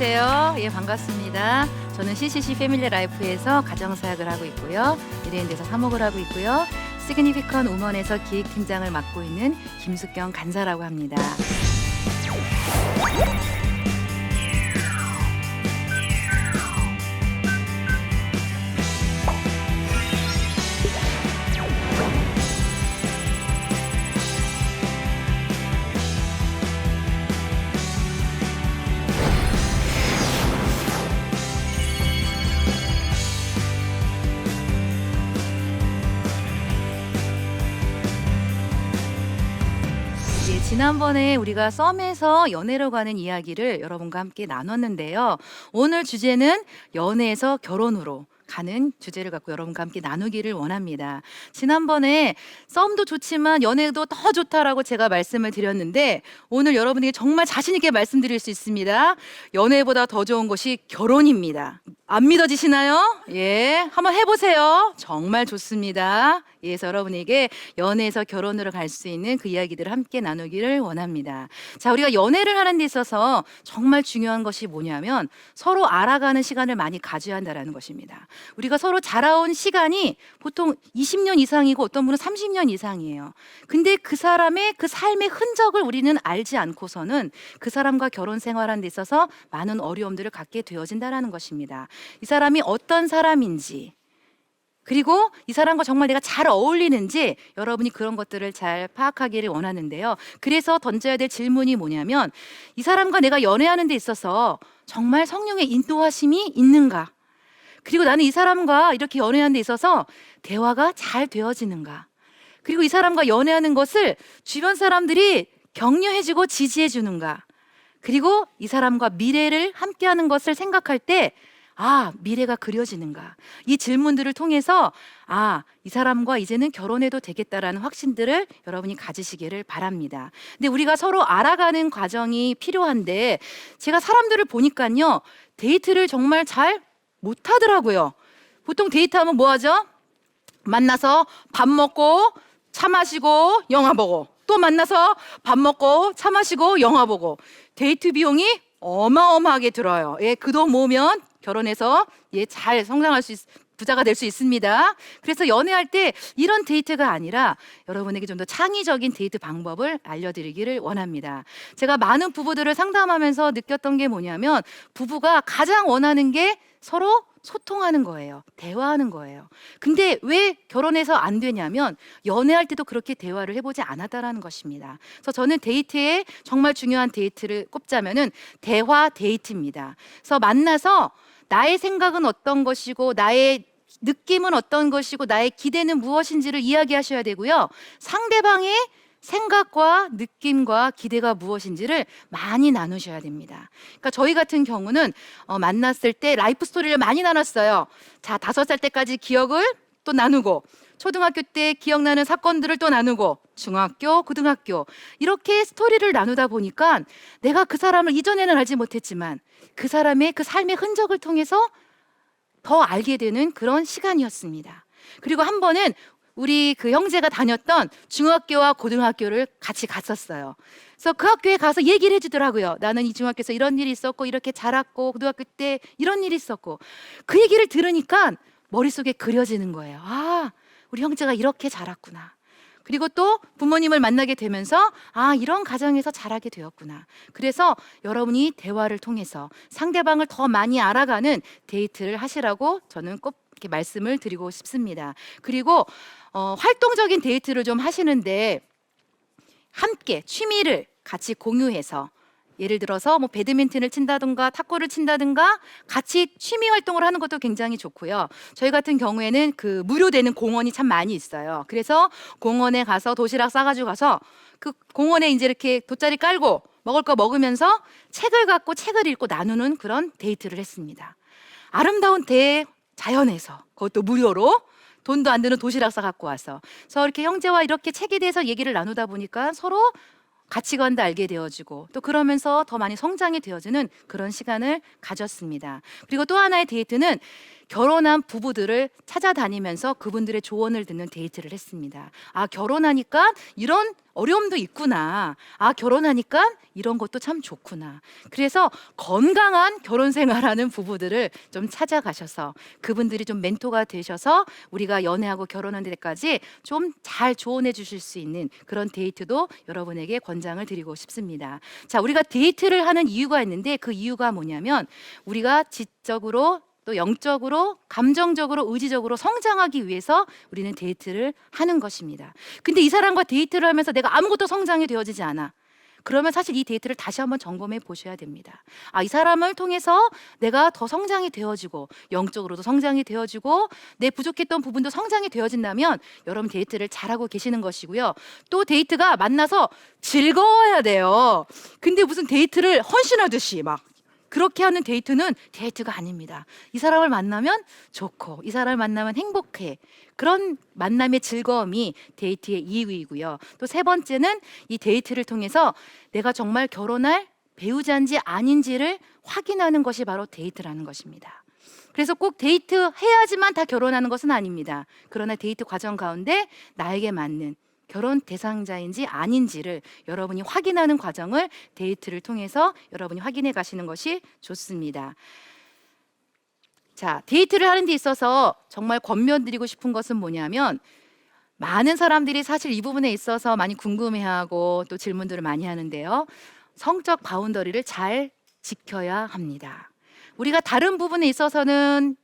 안녕하세요. 예, 반갑습니다. 저는 CCC 패밀리 라이프에서 가정사역을 하고 있고요. 미래인대에서 사목을 하고 있고요. 시그니피컨 우먼에서 기획팀장을 맡고 있는 김숙경 간사라고 합니다. 지난번에 우리가 썸에서 연애로 가는 이야기를 여러분과 함께 나눴는데요. 오늘 주제는 연애에서 결혼으로 가는 주제를 갖고 여러분과 함께 나누기를 원합니다. 지난번에 썸도 좋지만 연애도 더 좋다라고 제가 말씀을 드렸는데 오늘 여러분에게 정말 자신 있게 말씀드릴 수 있습니다. 연애보다 더 좋은 것이 결혼입니다. 안 믿어지시나요? 예, 한번 해보세요. 정말 좋습니다. 예, 그래서 여러분에게 연애에서 결혼으로 갈 수 있는 그 이야기들을 함께 나누기를 원합니다. 자, 우리가 연애를 하는 데 있어서 정말 중요한 것이 뭐냐면 서로 알아가는 시간을 많이 가져야 한다는 것입니다. 우리가 서로 자라온 시간이 보통 20년 이상이고 어떤 분은 30년 이상이에요. 근데 그 사람의 그 삶의 흔적을 우리는 알지 않고서는 그 사람과 결혼 생활하는 데 있어서 많은 어려움들을 갖게 되어진다는 것입니다. 이 사람이 어떤 사람인지, 그리고 이 사람과 정말 내가 잘 어울리는지 여러분이 그런 것들을 잘 파악하기를 원하는데요. 그래서 던져야 될 질문이 뭐냐면 이 사람과 내가 연애하는 데 있어서 정말 성령의 인도하심이 있는가? 그리고 나는 이 사람과 이렇게 연애하는 데 있어서 대화가 잘 되어지는가? 그리고 이 사람과 연애하는 것을 주변 사람들이 격려해주고 지지해주는가? 그리고 이 사람과 미래를 함께하는 것을 생각할 때 미래가 그려지는가? 이 질문들을 통해서 이 사람과 이제는 결혼해도 되겠다라는 확신들을 여러분이 가지시기를 바랍니다. 근데 우리가 서로 알아가는 과정이 필요한데 제가 사람들을 보니까요, 데이트를 정말 잘 못하더라고요. 보통 데이트하면 뭐 하죠? 만나서 밥 먹고 차 마시고 영화 보고, 또 만나서 밥 먹고 차 마시고 영화 보고. 데이트 비용이 어마어마하게 들어요. 예, 그 돈 모으면 결혼해서 잘 성장할 수 부자가 될 수 있습니다. 그래서 연애할 때 이런 데이트가 아니라 여러분에게 좀 더 창의적인 데이트 방법을 알려드리기를 원합니다. 제가 많은 부부들을 상담하면서 느꼈던 게 뭐냐면 부부가 가장 원하는 게 서로 소통하는 거예요. 대화하는 거예요. 근데 왜 결혼해서 안 되냐면 연애할 때도 그렇게 대화를 해보지 않았다라는 것입니다. 그래서 저는 데이트에 정말 중요한 데이트를 꼽자면은 대화 데이트입니다. 그래서 만나서 나의 생각은 어떤 것이고 나의 느낌은 어떤 것이고 나의 기대는 무엇인지를 이야기하셔야 되고요. 상대방의 생각과 느낌과 기대가 무엇인지를 많이 나누셔야 됩니다. 그러니까 저희 같은 경우는 만났을 때 라이프 스토리를 많이 나눴어요. 자, 5살 때까지 기억을 또 나누고, 초등학교 때 기억나는 사건들을 또 나누고, 중학교, 고등학교, 이렇게 스토리를 나누다 보니까 내가 그 사람을 이전에는 알지 못했지만 그 사람의 그 삶의 흔적을 통해서 더 알게 되는 그런 시간이었습니다. 그리고 한 번은 우리 그 형제가 다녔던 중학교와 고등학교를 같이 갔었어요. 그래서 그 학교에 가서 얘기를 해주더라고요. 나는 이 중학교에서 이런 일이 있었고 이렇게 자랐고 고등학교 때 이런 일이 있었고. 그 얘기를 들으니까 머릿속에 그려지는 거예요. 우리 형제가 이렇게 자랐구나. 그리고 또 부모님을 만나게 되면서 이런 가정에서 자라게 되었구나. 그래서 여러분이 대화를 통해서 상대방을 더 많이 알아가는 데이트를 하시라고 저는 꼭 이렇게 말씀을 드리고 싶습니다. 그리고 활동적인 데이트를 좀 하시는데 함께 취미를 같이 공유해서, 예를 들어서 뭐 배드민턴을 친다든가 탁구를 친다든가 같이 취미 활동을 하는 것도 굉장히 좋고요. 저희 같은 경우에는 그 무료되는 공원이 참 많이 있어요. 그래서 공원에 가서 도시락 싸가지고 가서 그 공원에 이제 이렇게 돗자리 깔고 먹을 거 먹으면서 책을 갖고 책을 읽고 나누는 그런 데이트를 했습니다. 아름다운 자연에서, 그것도 무료로 돈도 안 드는 도시락 싸 갖고 와서. 그래서 이렇게 형제와 이렇게 책에 대해서 얘기를 나누다 보니까 서로 가치관도 알게 되어지고 또 그러면서 더 많이 성장이 되어지는 그런 시간을 가졌습니다. 그리고 또 하나의 데이트는 결혼한 부부들을 찾아다니면서 그분들의 조언을 듣는 데이트를 했습니다. 아, 결혼하니까 이런 어려움도 있구나. 아, 결혼하니까 이런 것도 참 좋구나. 그래서 건강한 결혼 생활하는 부부들을 좀 찾아가셔서 그분들이 좀 멘토가 되셔서 우리가 연애하고 결혼하는 데까지 좀 잘 조언해 주실 수 있는 그런 데이트도 여러분에게 권장을 드리고 싶습니다. 자, 우리가 데이트를 하는 이유가 있는데 그 이유가 뭐냐면 우리가 지적으로 또 영적으로, 감정적으로, 의지적으로 성장하기 위해서 우리는 데이트를 하는 것입니다. 근데 이 사람과 데이트를 하면서 내가 아무것도 성장이 되어지지 않아. 그러면 사실 이 데이트를 다시 한번 점검해 보셔야 됩니다. 아, 이 사람을 통해서 내가 더 성장이 되어지고 영적으로도 성장이 되어지고 내 부족했던 부분도 성장이 되어진다면 여러분 데이트를 잘하고 계시는 것이고요. 또 데이트가 만나서 즐거워야 돼요. 근데 무슨 데이트를 헌신하듯이 막 그렇게 하는 데이트는 데이트가 아닙니다. 이 사람을 만나면 좋고 이 사람을 만나면 행복해. 그런 만남의 즐거움이 데이트의 이유이고요. 또 세 번째는 이 데이트를 통해서 내가 정말 결혼할 배우자인지 아닌지를 확인하는 것이 바로 데이트라는 것입니다. 그래서 꼭 데이트 해야지만 다 결혼하는 것은 아닙니다. 그러나 데이트 과정 가운데 나에게 맞는 결혼 대상자인지 아닌지를 여러분이 확인하는 과정을 데이트를 통해서 여러분이 확인해 가시는 것이 좋습니다. 자, 데이트를 하는 데 있어서 정말 권면드리고 싶은 것은 뭐냐면 많은 사람들이 사실 이 부분에 있어서 많이 궁금해하고 또 질문들을 많이 하는데요. 성적 바운더리를 잘 지켜야 합니다. 우리가 다른 부분에 있어서는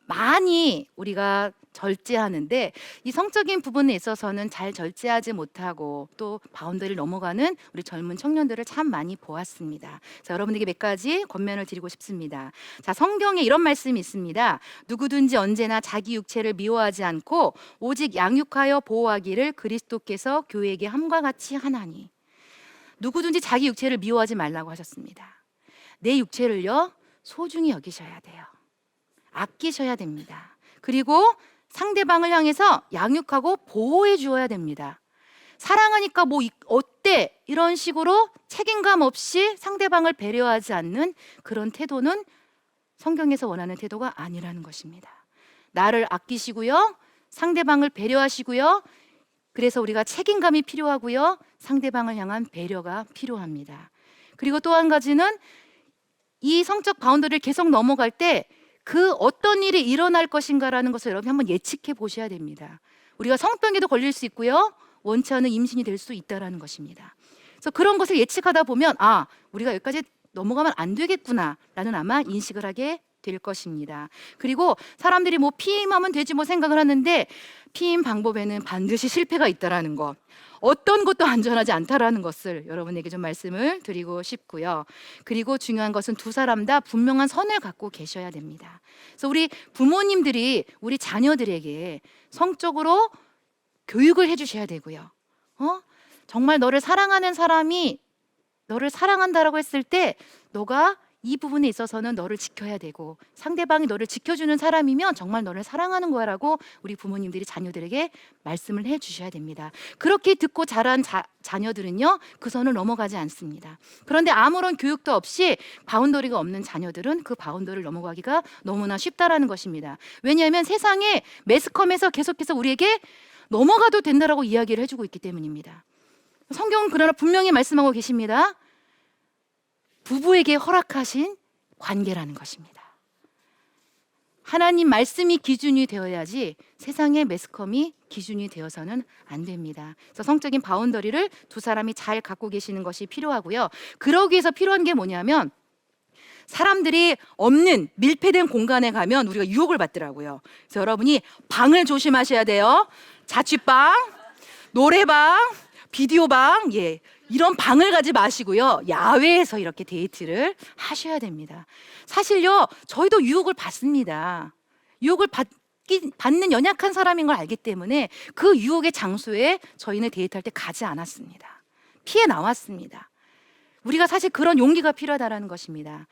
많이 우리가 절제하는데 이 성적인 부분에 있어서는 잘 절제하지 못하고 또 바운더리를 넘어가는 우리 젊은 청년들을 참 많이 보았습니다. 그래서 여러분에게 몇 가지 권면을 드리고 싶습니다. 자, 성경에 이런 말씀이 있습니다. 누구든지 언제나 자기 육체를 미워하지 않고 오직 양육하여 보호하기를 그리스도께서 교회에게 함과 같이 하나니. 누구든지 자기 육체를 미워하지 말라고 하셨습니다. 내 육체를요 소중히 여기셔야 돼요. 아끼셔야 됩니다. 그리고 상대방을 향해서 양육하고 보호해 주어야 됩니다. 사랑하니까 뭐 어때? 이런 식으로 책임감 없이 상대방을 배려하지 않는 그런 태도는 성경에서 원하는 태도가 아니라는 것입니다. 나를 아끼시고요. 상대방을 배려하시고요. 그래서 우리가 책임감이 필요하고요. 상대방을 향한 배려가 필요합니다. 그리고 또 한 가지는 이 성적 바운더리를 계속 넘어갈 때 그 어떤 일이 일어날 것인가라는 것을 여러분 한번 예측해 보셔야 됩니다. 우리가 성병에도 걸릴 수 있고요. 원치 않은 임신이 될 수 있다라는 것입니다. 그래서 그런 것을 예측하다 보면 아, 우리가 여기까지 넘어가면 안 되겠구나라는 아마 인식을 하게 될 것입니다. 그리고 사람들이 뭐 피임하면 되지 뭐 생각을 하는데 피임 방법에는 반드시 실패가 있다라는 것. 어떤 것도 안전하지 않다라는 것을 여러분에게 좀 말씀을 드리고 싶고요. 그리고 중요한 것은 두 사람 다 분명한 선을 갖고 계셔야 됩니다. 그래서 우리 부모님들이 우리 자녀들에게 성적으로 교육을 해주셔야 되고요. 정말 너를 사랑하는 사람이 너를 사랑한다라고 했을 때 너가 이 부분에 있어서는 너를 지켜야 되고 상대방이 너를 지켜주는 사람이면 정말 너를 사랑하는 거라고 우리 부모님들이 자녀들에게 말씀을 해주셔야 됩니다. 그렇게 듣고 자란 자녀들은요 그 선을 넘어가지 않습니다. 그런데 아무런 교육도 없이 바운더리가 없는 자녀들은 그 바운더리를 넘어가기가 너무나 쉽다라는 것입니다. 왜냐하면 세상에 매스컴에서 계속해서 우리에게 넘어가도 된다라고 이야기를 해주고 있기 때문입니다. 성경은 그러나 분명히 말씀하고 계십니다. 부부에게 허락하신 관계라는 것입니다. 하나님 말씀이 기준이 되어야지 세상의 매스컴이 기준이 되어서는 안 됩니다. 그래서 성적인 바운더리를 두 사람이 잘 갖고 계시는 것이 필요하고요. 그러기 위해서 필요한 게 뭐냐면 사람들이 없는 밀폐된 공간에 가면 우리가 유혹을 받더라고요. 그래서 여러분이 방을 조심하셔야 돼요. 자취방, 노래방, 비디오방, 이런 방을 가지 마시고요. 야외에서 이렇게 데이트를 하셔야 됩니다. 사실요, 저희도 유혹을 받습니다. 유혹을 받는 연약한 사람인 걸 알기 때문에 그 유혹의 장소에 저희는 데이트할 때 가지 않았습니다. 피해 나왔습니다. 우리가 사실 그런 용기가 필요하다는 것입니다.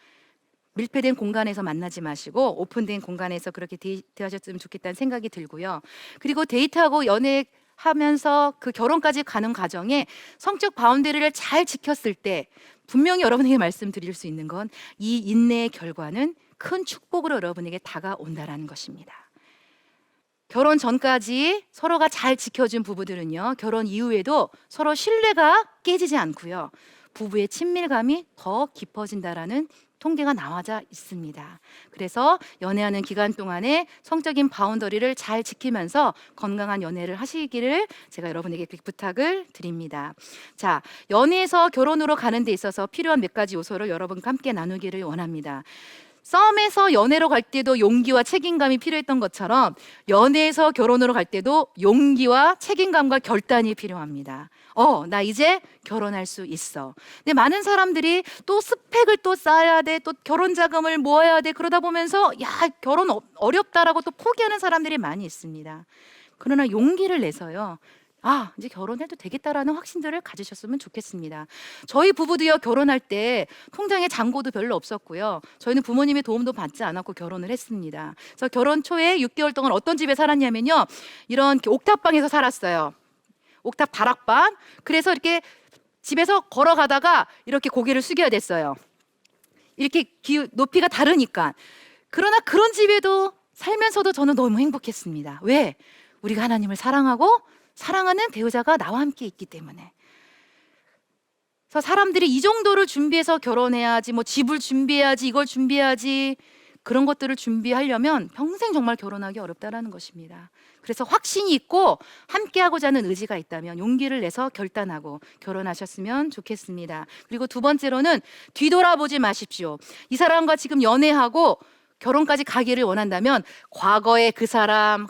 밀폐된 공간에서 만나지 마시고 오픈된 공간에서 그렇게 데이트하셨으면 좋겠다는 생각이 들고요. 그리고 데이트하고 연애하면서 그 결혼까지 가는 과정에 성적 바운더리를 잘 지켰을 때 분명히 여러분에게 말씀드릴 수 있는 건 이 인내의 결과는 큰 축복으로 여러분에게 다가온다라는 것입니다. 결혼 전까지 서로가 잘 지켜준 부부들은요, 결혼 이후에도 서로 신뢰가 깨지지 않고요, 부부의 친밀감이 더 깊어진다라는 통계가 나와져 있습니다. 그래서 연애하는 기간 동안에 성적인 바운더리를 잘 지키면서 건강한 연애를 하시기를 제가 여러분에게 부탁을 드립니다. 자, 연애에서 결혼으로 가는 데 있어서 필요한 몇 가지 요소를 여러분과 함께 나누기를 원합니다. 썸에서 연애로 갈 때도 용기와 책임감이 필요했던 것처럼 연애에서 결혼으로 갈 때도 용기와 책임감과 결단이 필요합니다. 나 이제 결혼할 수 있어. 근데 많은 사람들이 또 스펙을 또 쌓아야 돼, 또 결혼 자금을 모아야 돼, 그러다 보면서 결혼 어렵다라고 또 포기하는 사람들이 많이 있습니다. 그러나 용기를 내서요, 이제 결혼해도 되겠다라는 확신들을 가지셨으면 좋겠습니다. 저희 부부도요, 결혼할 때 통장에 잔고도 별로 없었고요, 저희는 부모님의 도움도 받지 않았고 결혼을 했습니다. 그래서 결혼 초에 6개월 동안 어떤 집에 살았냐면요, 이런 옥탑방에서 살았어요. 옥탑 다락방. 그래서 이렇게 집에서 걸어가다가 이렇게 고개를 숙여야 됐어요. 이렇게 높이가 다르니까. 그러나 그런 집에도 살면서도 저는 너무 행복했습니다. 왜? 우리가 하나님을 사랑하고 사랑하는 배우자가 나와 함께 있기 때문에. 그래서 사람들이 이 정도를 준비해서 결혼해야지, 뭐 집을 준비해야지, 이걸 준비해야지, 그런 것들을 준비하려면 평생 정말 결혼하기 어렵다라는 것입니다. 그래서 확신이 있고 함께하고자 하는 의지가 있다면 용기를 내서 결단하고 결혼하셨으면 좋겠습니다. 그리고 두 번째로는 뒤돌아보지 마십시오. 이 사람과 지금 연애하고 결혼까지 가기를 원한다면 과거의 그 사람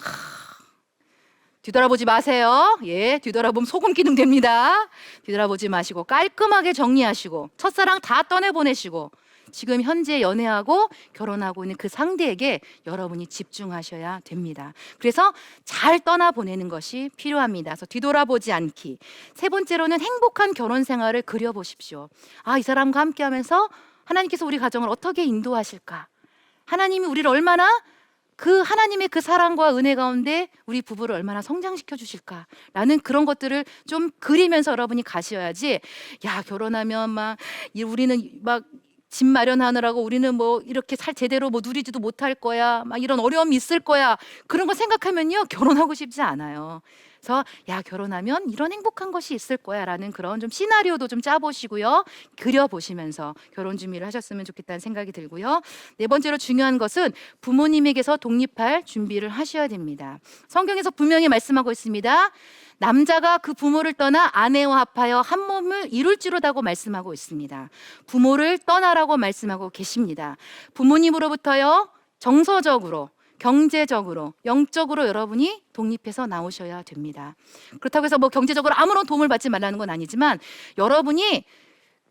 뒤돌아보지 마세요. 뒤돌아보면 소금 기능 됩니다. 뒤돌아보지 마시고 깔끔하게 정리하시고 첫사랑 다 떠내보내시고 지금 현재 연애하고 결혼하고 있는 그 상대에게 여러분이 집중하셔야 됩니다. 그래서 잘 떠나보내는 것이 필요합니다. 그래서 뒤돌아보지 않기. 세 번째로는 행복한 결혼 생활을 그려보십시오. 이 사람과 함께하면서 하나님께서 우리 가정을 어떻게 인도하실까? 하나님이 우리를 얼마나 그 하나님의 그 사랑과 은혜 가운데 우리 부부를 얼마나 성장시켜 주실까라는 그런 것들을 좀 그리면서 여러분이 가셔야지, 결혼하면 우리는 집 마련하느라고 우리는 뭐 이렇게 제대로 누리지도 못할 거야, 이런 어려움이 있을 거야, 그런 거 생각하면요, 결혼하고 싶지 않아요. 그래서 결혼하면 이런 행복한 것이 있을 거야 라는 그런 좀 시나리오도 좀 짜보시고요, 그려보시면서 결혼 준비를 하셨으면 좋겠다는 생각이 들고요. 네 번째로 중요한 것은 부모님에게서 독립할 준비를 하셔야 됩니다. 성경에서 분명히 말씀하고 있습니다. 남자가 그 부모를 떠나 아내와 합하여 한 몸을 이룰지로다고 말씀하고 있습니다. 부모를 떠나라고 말씀하고 계십니다. 부모님으로부터요, 정서적으로, 경제적으로, 영적으로 여러분이 독립해서 나오셔야 됩니다. 그렇다고 해서 경제적으로 아무런 도움을 받지 말라는 건 아니지만, 여러분이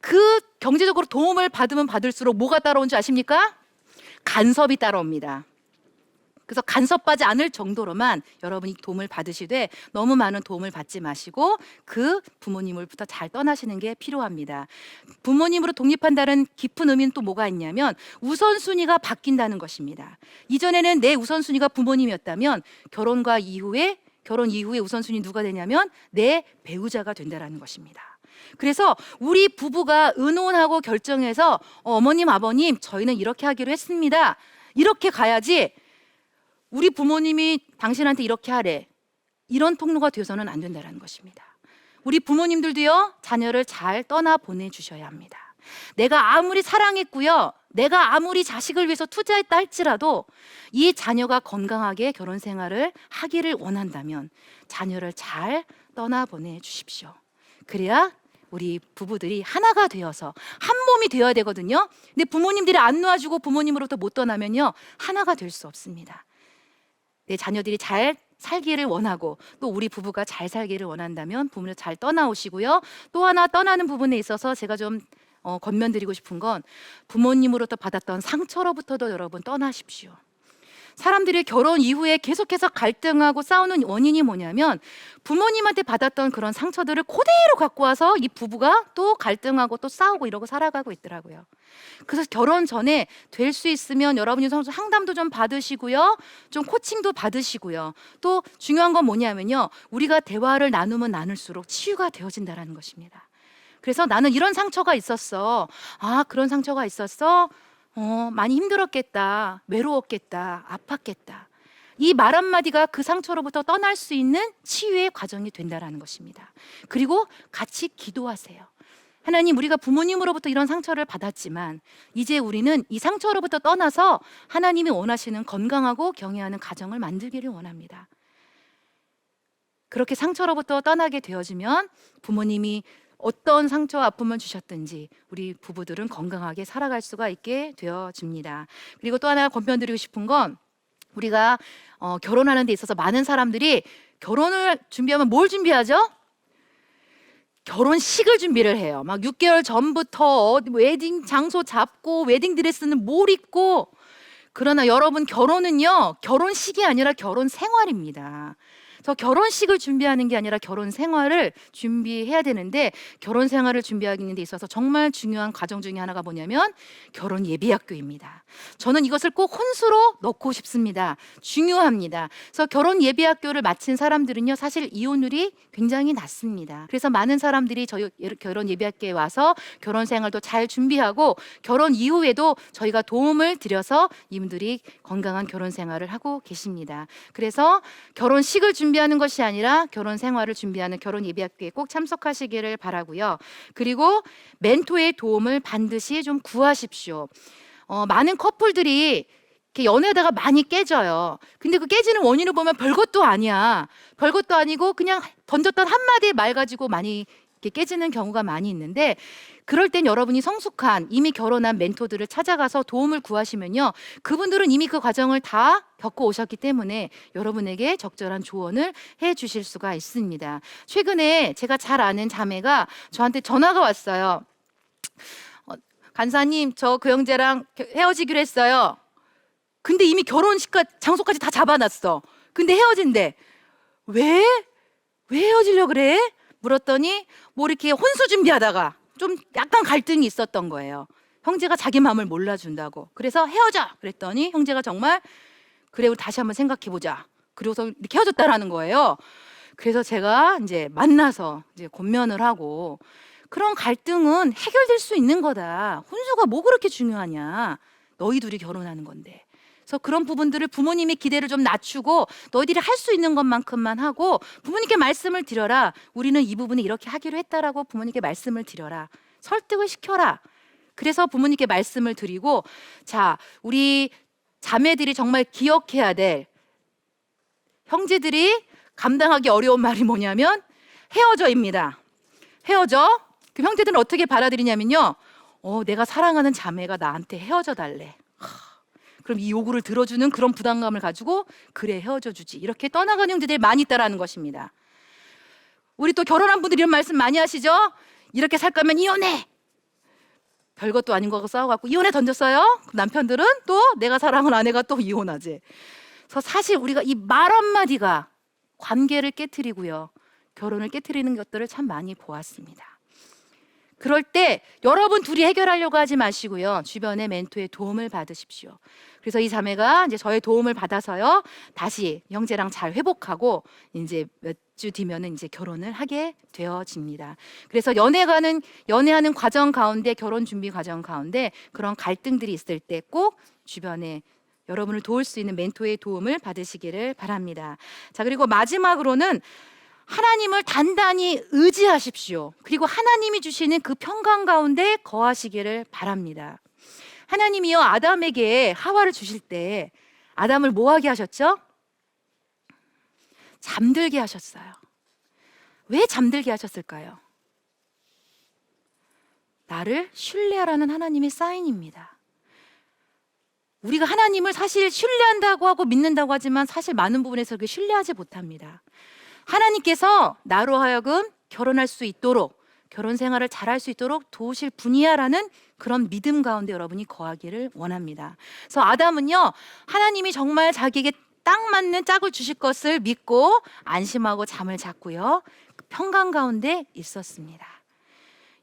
그 경제적으로 도움을 받으면 받을수록 뭐가 따라온 줄 아십니까? 간섭이 따라옵니다. 그래서 간섭하지 않을 정도로만 여러분이 도움을 받으시되 너무 많은 도움을 받지 마시고 그 부모님으로부터 잘 떠나시는 게 필요합니다. 부모님으로 독립한다는 깊은 의미는 또 뭐가 있냐면 우선순위가 바뀐다는 것입니다. 이전에는 내 우선순위가 부모님이었다면 결혼 이후에 우선순위 누가 되냐면 내 배우자가 된다는 것입니다. 그래서 우리 부부가 의논하고 결정해서 어머님, 아버님, 저희는 이렇게 하기로 했습니다, 이렇게 가야지 우리 부모님이 당신한테 이렇게 하래, 이런 통로가 되어서는 안 된다는 것입니다. 우리 부모님들도요, 자녀를 잘 떠나보내 주셔야 합니다. 내가 아무리 사랑했고요, 내가 아무리 자식을 위해서 투자했다 할지라도 이 자녀가 건강하게 결혼 생활을 하기를 원한다면 자녀를 잘 떠나보내 주십시오. 그래야 우리 부부들이 하나가 되어서 한 몸이 되어야 되거든요. 근데 부모님들이 안 놓아주고 부모님으로부터 못 떠나면요, 하나가 될 수 없습니다. 내 자녀들이 잘 살기를 원하고 또 우리 부부가 잘 살기를 원한다면 부모를 잘 떠나오시고요. 또 하나 떠나는 부분에 있어서 제가 좀 권면드리고 싶은 건 부모님으로부터 받았던 상처로부터도 여러분 떠나십시오. 사람들이 결혼 이후에 계속해서 갈등하고 싸우는 원인이 뭐냐면 부모님한테 받았던 그런 상처들을 그대로 갖고 와서 이 부부가 또 갈등하고 또 싸우고 이러고 살아가고 있더라고요. 그래서 결혼 전에 될 수 있으면 여러분이 상담도 좀 받으시고요, 좀 코칭도 받으시고요. 또 중요한 건 뭐냐면요, 우리가 대화를 나누면 나눌수록 치유가 되어진다는 것입니다. 그래서 나는 이런 상처가 있었어. 그런 상처가 있었어? 많이 힘들었겠다, 외로웠겠다, 아팠겠다. 이 말 한마디가 그 상처로부터 떠날 수 있는 치유의 과정이 된다라는 것입니다. 그리고 같이 기도하세요. 하나님, 우리가 부모님으로부터 이런 상처를 받았지만 이제 우리는 이 상처로부터 떠나서 하나님이 원하시는 건강하고 경애하는 가정을 만들기를 원합니다. 그렇게 상처로부터 떠나게 되어지면 부모님이 어떤 상처와 아픔을 주셨든지 우리 부부들은 건강하게 살아갈 수가 있게 되어집니다. 그리고 또 하나 권면드리고 싶은 건, 우리가 결혼하는 데 있어서 많은 사람들이 결혼을 준비하면 뭘 준비하죠? 결혼식을 준비를 해요. 막 6개월 전부터 웨딩 장소 잡고 웨딩 드레스는 뭘 입고. 그러나 여러분, 결혼은요, 결혼식이 아니라 결혼 생활입니다. 그래서 결혼식을 준비하는 게 아니라 결혼 생활을 준비해야 되는데, 결혼 생활을 준비하는 데 있어서 정말 중요한 과정 중에 하나가 뭐냐면 결혼 예비학교입니다. 저는 이것을 꼭 혼수로 넣고 싶습니다. 중요합니다. 그래서 결혼 예비학교를 마친 사람들은요, 사실 이혼율이 굉장히 낮습니다. 그래서 많은 사람들이 저희 결혼 예비학교에 와서 결혼 생활도 잘 준비하고 결혼 이후에도 저희가 도움을 드려서 이분들이 건강한 결혼 생활을 하고 계십니다. 그래서 결혼식을 준비하는 것이 아니라 결혼 생활을 준비하는 결혼 예비학교에 꼭 참석하시기를 바라고요. 그리고 멘토의 도움을 반드시 좀 구하십시오. 많은 커플들이 이렇게 연애하다가 많이 깨져요. 근데 그 깨지는 원인을 보면 별것도 아니야. 별것도 아니고 그냥 던졌던 한마디의 말 가지고 많이 이렇게 깨지는 경우가 많이 있는데, 그럴 땐 여러분이 성숙한 이미 결혼한 멘토들을 찾아가서 도움을 구하시면요, 그분들은 이미 그 과정을 다 겪어 오셨기 때문에 여러분에게 적절한 조언을 해 주실 수가 있습니다. 최근에 제가 잘 아는 자매가 저한테 전화가 왔어요. 간사님, 저 그 형제랑 헤어지기로 했어요. 근데 이미 결혼식 장소까지 다 잡아놨어. 근데 헤어진대. 왜? 왜 헤어지려고 그래? 물었더니 뭐 이렇게 혼수 준비하다가 좀 약간 갈등이 있었던 거예요. 형제가 자기 마음을 몰라준다고. 그래서 헤어져 그랬더니 형제가 정말 그래, 우리 다시 한번 생각해보자. 그래서 이렇게 헤어졌다라는 거예요. 그래서 제가 이제 만나서 이제 권면을 하고, 그런 갈등은 해결될 수 있는 거다. 혼수가 뭐 그렇게 중요하냐. 너희 둘이 결혼하는 건데. 그래서 그런 부분들을 부모님의 기대를 좀 낮추고 너희들이 할 수 있는 것만큼만 하고 부모님께 말씀을 드려라. 우리는 이 부분에 이렇게 하기로 했다라고 부모님께 말씀을 드려라. 설득을 시켜라. 그래서 부모님께 말씀을 드리고, 자, 우리 자매들이 정말 기억해야 될, 형제들이 감당하기 어려운 말이 뭐냐면 헤어져입니다. 헤어져. 그 형제들은 어떻게 받아들이냐면요, 내가 사랑하는 자매가 나한테 헤어져 달래. 그럼 이 요구를 들어주는 그런 부담감을 가지고 그래, 헤어져 주지, 이렇게 떠나가는 형제들이 많이 있다라는 것입니다. 우리 또 결혼한 분들이 이런 말씀 많이 하시죠? 이렇게 살 거면 이혼해. 별것도 아닌 거하고 싸워갖고 이혼해 던졌어요. 그럼 남편들은 또 내가 사랑하는 아내가 또 이혼하지. 그래서 사실 우리가 이 말 한마디가 관계를 깨트리고요, 결혼을 깨트리는 것들을 참 많이 보았습니다. 그럴 때 여러분 둘이 해결하려고 하지 마시고요, 주변의 멘토의 도움을 받으십시오. 그래서 이 자매가 이제 저의 도움을 받아서요, 다시 형제랑 잘 회복하고 이제 몇 주 뒤면은 이제 결혼을 하게 되어집니다. 그래서 연애하는 과정 가운데, 결혼 준비 과정 가운데 그런 갈등들이 있을 때 꼭 주변에 여러분을 도울 수 있는 멘토의 도움을 받으시기를 바랍니다. 자, 그리고 마지막으로는 하나님을 단단히 의지하십시오. 그리고 하나님이 주시는 그 평강 가운데 거하시기를 바랍니다. 하나님이요, 아담에게 하와를 주실 때 아담을 뭐 하게 하셨죠? 잠들게 하셨어요. 왜 잠들게 하셨을까요? 나를 신뢰하라는 하나님의 사인입니다. 우리가 하나님을 사실 신뢰한다고 하고 믿는다고 하지만 사실 많은 부분에서 그렇게 신뢰하지 못합니다. 하나님께서 나로 하여금 결혼할 수 있도록, 결혼 생활을 잘할 수 있도록 도우실 분이야라는 그런 믿음 가운데 여러분이 거하기를 원합니다. 그래서 아담은요, 하나님이 정말 자기에게 딱 맞는 짝을 주실 것을 믿고 안심하고 잠을 잤고요, 그 평강 가운데 있었습니다.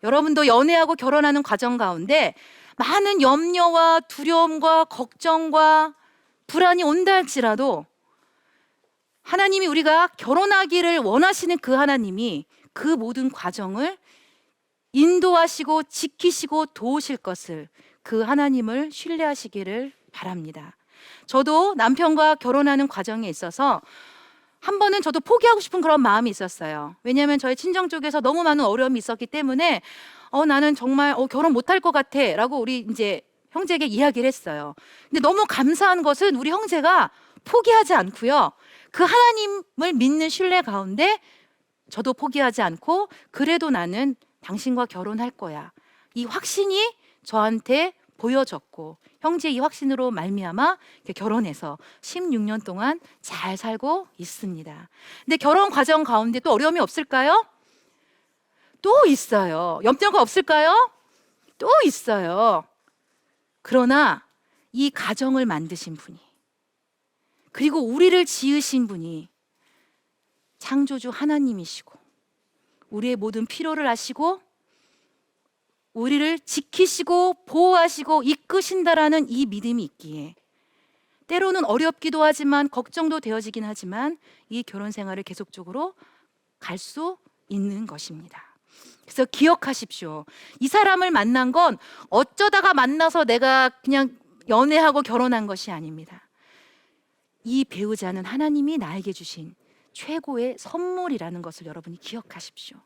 여러분도 연애하고 결혼하는 과정 가운데 많은 염려와 두려움과 걱정과 불안이 온다 할지라도, 하나님이 우리가 결혼하기를 원하시는 그 하나님이 그 모든 과정을 인도하시고 지키시고 도우실 것을, 그 하나님을 신뢰하시기를 바랍니다. 저도 남편과 결혼하는 과정에 있어서 한 번은 저도 포기하고 싶은 그런 마음이 있었어요. 왜냐하면 저희 친정 쪽에서 너무 많은 어려움이 있었기 때문에 나는 정말 결혼 못할 것 같아 라고 우리 이제 형제에게 이야기를 했어요. 근데 너무 감사한 것은 우리 형제가 포기하지 않고요, 그 하나님을 믿는 신뢰 가운데 저도 포기하지 않고, 그래도 나는 당신과 결혼할 거야, 이 확신이 저한테 보여졌고, 형제 이 확신으로 말미암아 결혼해서 16년 동안 잘 살고 있습니다. 근데 결혼 과정 가운데 또 어려움이 없을까요? 또 있어요. 염려가 없을까요? 또 있어요. 그러나 이 가정을 만드신 분이, 그리고 우리를 지으신 분이 창조주 하나님이시고, 우리의 모든 필요를 아시고 우리를 지키시고 보호하시고 이끄신다라는 이 믿음이 있기에, 때로는 어렵기도 하지만 걱정도 되어지긴 하지만 이 결혼 생활을 계속적으로 갈 수 있는 것입니다. 그래서 기억하십시오. 이 사람을 만난 건 어쩌다가 만나서 내가 그냥 연애하고 결혼한 것이 아닙니다. 이 배우자는 하나님이 나에게 주신 최고의 선물이라는 것을 여러분이 기억하십시오.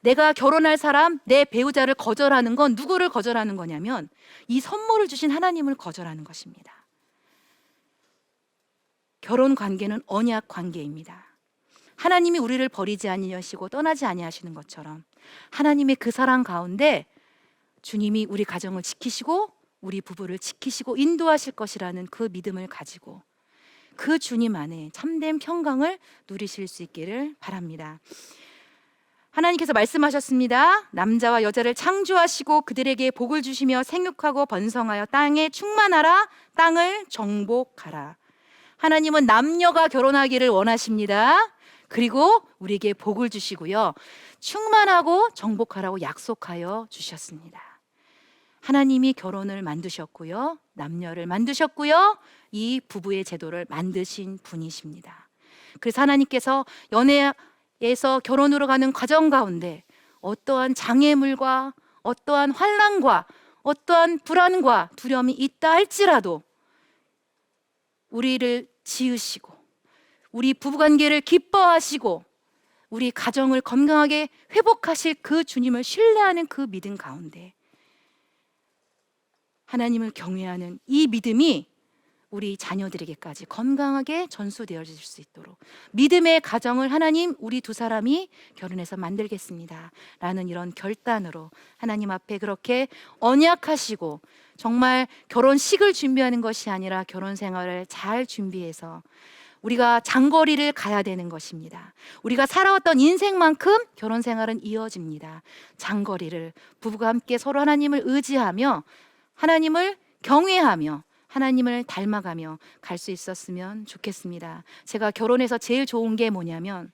내가 결혼할 사람, 내 배우자를 거절하는 건 누구를 거절하는 거냐면 이 선물을 주신 하나님을 거절하는 것입니다. 결혼 관계는 언약 관계입니다. 하나님이 우리를 버리지 아니하시고 떠나지 아니하시는 것처럼 하나님의 그 사랑 가운데 주님이 우리 가정을 지키시고 우리 부부를 지키시고 인도하실 것이라는 그 믿음을 가지고 그 주님 안에 참된 평강을 누리실 수 있기를 바랍니다. 하나님께서 말씀하셨습니다. 남자와 여자를 창조하시고 그들에게 복을 주시며 생육하고 번성하여 땅에 충만하라, 땅을 정복하라. 하나님은 남녀가 결혼하기를 원하십니다. 그리고 우리에게 복을 주시고요, 충만하고 정복하라고 약속하여 주셨습니다. 하나님이 결혼을 만드셨고요, 남녀를 만드셨고요, 이 부부의 제도를 만드신 분이십니다. 그래서 하나님께서 연애에서 결혼으로 가는 과정 가운데 어떠한 장애물과 어떠한 환난과 어떠한 불안과 두려움이 있다 할지라도 우리를 지으시고 우리 부부관계를 기뻐하시고 우리 가정을 건강하게 회복하실 그 주님을 신뢰하는 그 믿음 가운데 하나님을 경외하는 이 믿음이 우리 자녀들에게까지 건강하게 전수되어질 수 있도록 믿음의 가정을 하나님, 우리 두 사람이 결혼해서 만들겠습니다 라는 이런 결단으로 하나님 앞에 그렇게 언약하시고, 정말 결혼식을 준비하는 것이 아니라 결혼 생활을 잘 준비해서 우리가 장거리를 가야 되는 것입니다. 우리가 살아왔던 인생만큼 결혼 생활은 이어집니다. 장거리를 부부가 함께 서로 하나님을 의지하며 하나님을 경외하며 하나님을 닮아가며 갈 수 있었으면 좋겠습니다. 제가 결혼해서 제일 좋은 게 뭐냐면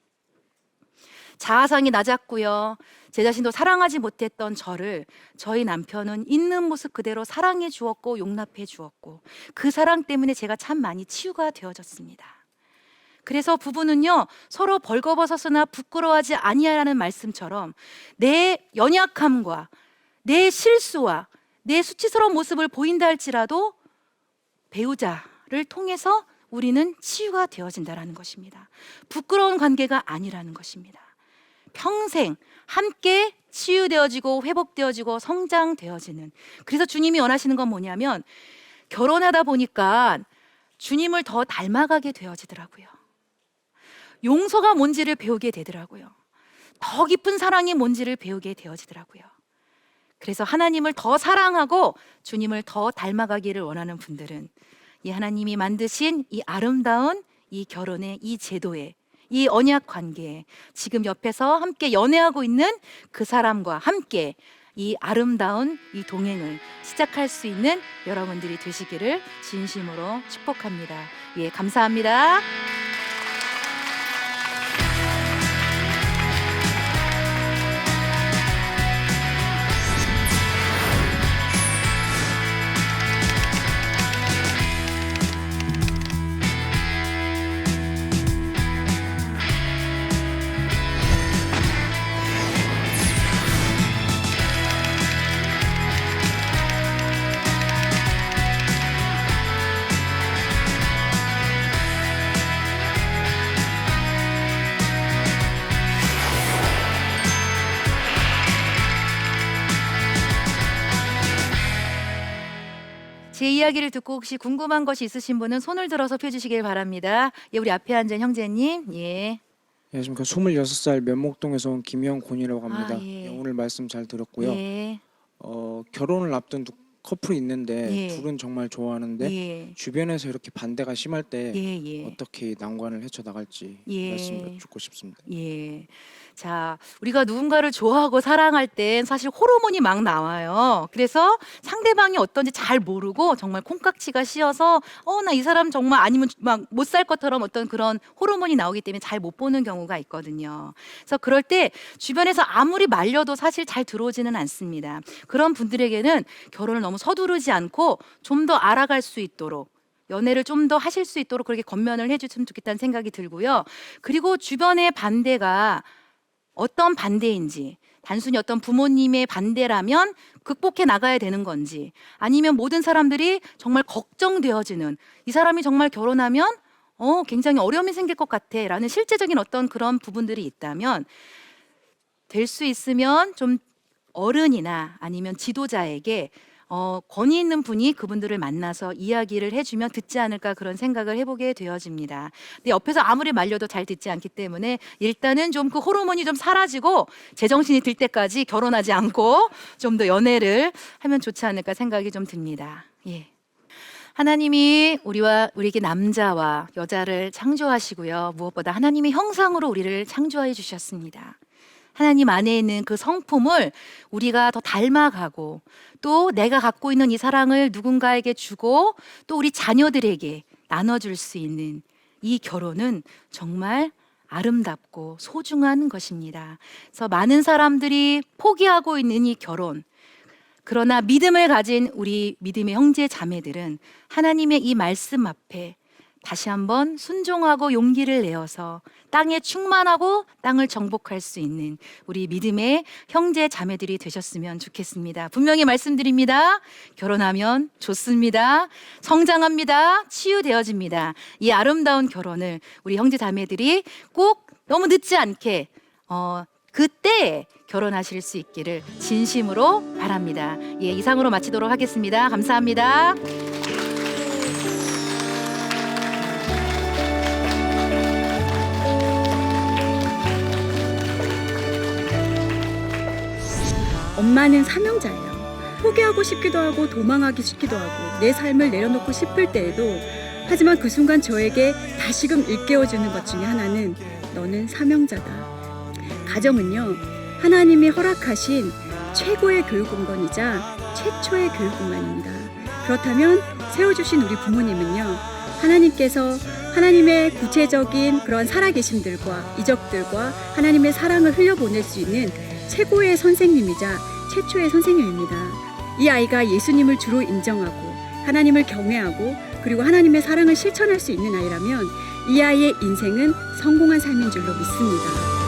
자아상이 낮았고요, 제 자신도 사랑하지 못했던 저를 저희 남편은 있는 모습 그대로 사랑해 주었고 용납해 주었고 그 사랑 때문에 제가 참 많이 치유가 되어졌습니다. 그래서 부부는요, 서로 벌거벗었으나 부끄러워하지 아니하라는 말씀처럼 내 연약함과 내 실수와 내 수치스러운 모습을 보인다 할지라도 배우자를 통해서 우리는 치유가 되어진다라는 것입니다. 부끄러운 관계가 아니라는 것입니다. 평생 함께 치유되어지고 회복되어지고 성장되어지는, 그래서 주님이 원하시는 건 뭐냐면 결혼하다 보니까 주님을 더 닮아가게 되어지더라고요. 용서가 뭔지를 배우게 되더라고요. 더 깊은 사랑이 뭔지를 배우게 되어지더라고요. 그래서 하나님을 더 사랑하고 주님을 더 닮아가기를 원하는 분들은 이 하나님이 만드신 이 아름다운 이 결혼의 이 제도에, 이 언약 관계에 지금 옆에서 함께 연애하고 있는 그 사람과 함께 이 아름다운 이 동행을 시작할 수 있는 여러분들이 되시기를 진심으로 축복합니다. 예, 감사합니다. 제 이야기를 듣고 혹시 궁금한 것이 있으신 분은 손을 들어서 펴주시길 바랍니다. 예, 우리 앞에 앉은 형제님. 예. 안녕하십니까. 26살 면목동에서 온 김영곤이라고 합니다. 예. 오늘 말씀 잘 들었고요. 예. 결혼을 앞둔 커플이 있는데 예. 둘은 정말 좋아하는데 예. 주변에서 이렇게 반대가 심할 때 예. 어떻게 난관을 헤쳐나갈지 예. 말씀을 듣고 싶습니다. 예. 자, 우리가 누군가를 좋아하고 사랑할 땐 사실 호르몬이 막 나와요. 그래서 상대방이 어떤지 잘 모르고 정말 콩깍지가 씌어서 나 이 사람 정말 아니면 막 못 살 것처럼 어떤 그런 호르몬이 나오기 때문에 잘 못 보는 경우가 있거든요. 그래서 그럴 때 주변에서 아무리 말려도 사실 잘 들어오지는 않습니다. 그런 분들에게는 결혼을 너무 서두르지 않고 좀 더 알아갈 수 있도록 연애를 좀 더 하실 수 있도록 그렇게 권면을 해주시면 좋겠다는 생각이 들고요. 그리고 주변의 반대가 어떤 반대인지, 단순히 어떤 부모님의 반대라면 극복해 나가야 되는 건지, 아니면 모든 사람들이 정말 걱정되어지는, 이 사람이 정말 결혼하면 굉장히 어려움이 생길 것 같아 라는 실제적인 어떤 그런 부분들이 있다면 될 수 있으면 좀 어른이나 아니면 지도자에게 권위 있는 분이 그분들을 만나서 이야기를 해주면 듣지 않을까 그런 생각을 해보게 되어집니다. 근데 옆에서 아무리 말려도 잘 듣지 않기 때문에 일단은 좀 그 호르몬이 좀 사라지고 제정신이 들 때까지 결혼하지 않고 좀 더 연애를 하면 좋지 않을까 생각이 좀 듭니다. 예. 하나님이 우리에게 남자와 여자를 창조하시고요. 무엇보다 하나님의 형상으로 우리를 창조해 주셨습니다. 하나님 안에 있는 그 성품을 우리가 더 닮아가고 또 내가 갖고 있는 이 사랑을 누군가에게 주고 또 우리 자녀들에게 나눠줄 수 있는 이 결혼은 정말 아름답고 소중한 것입니다. 그래서 많은 사람들이 포기하고 있는 이 결혼, 그러나 믿음을 가진 우리 믿음의 형제 자매들은 하나님의 이 말씀 앞에 다시 한번 순종하고 용기를 내어서 땅에 충만하고 땅을 정복할 수 있는 우리 믿음의 형제 자매들이 되셨으면 좋겠습니다. 분명히 말씀드립니다. 결혼하면 좋습니다. 성장합니다. 치유되어집니다. 이 아름다운 결혼을 우리 형제 자매들이 꼭 너무 늦지 않게 그때 결혼하실 수 있기를 진심으로 바랍니다. 예, 이상으로 마치도록 하겠습니다. 감사합니다. 엄마는 사명자예요. 포기하고 싶기도 하고 도망하기 싶기도 하고 내 삶을 내려놓고 싶을 때에도 하지만 그 순간 저에게 다시금 일깨워주는 것 중에 하나는 너는 사명자다. 가정은요, 하나님이 허락하신 최고의 교육공간이자 최초의 교육공간입니다. 그렇다면 세워주신 우리 부모님은요, 하나님께서 하나님의 구체적인 그런 살아계심들과 이적들과 하나님의 사랑을 흘려보낼 수 있는 최고의 선생님이자 최초의 선생님입니다. 이 아이가 예수님을 주로 인정하고 하나님을 경외하고 그리고 하나님의 사랑을 실천할 수 있는 아이라면 이 아이의 인생은 성공한 삶인 줄로 믿습니다.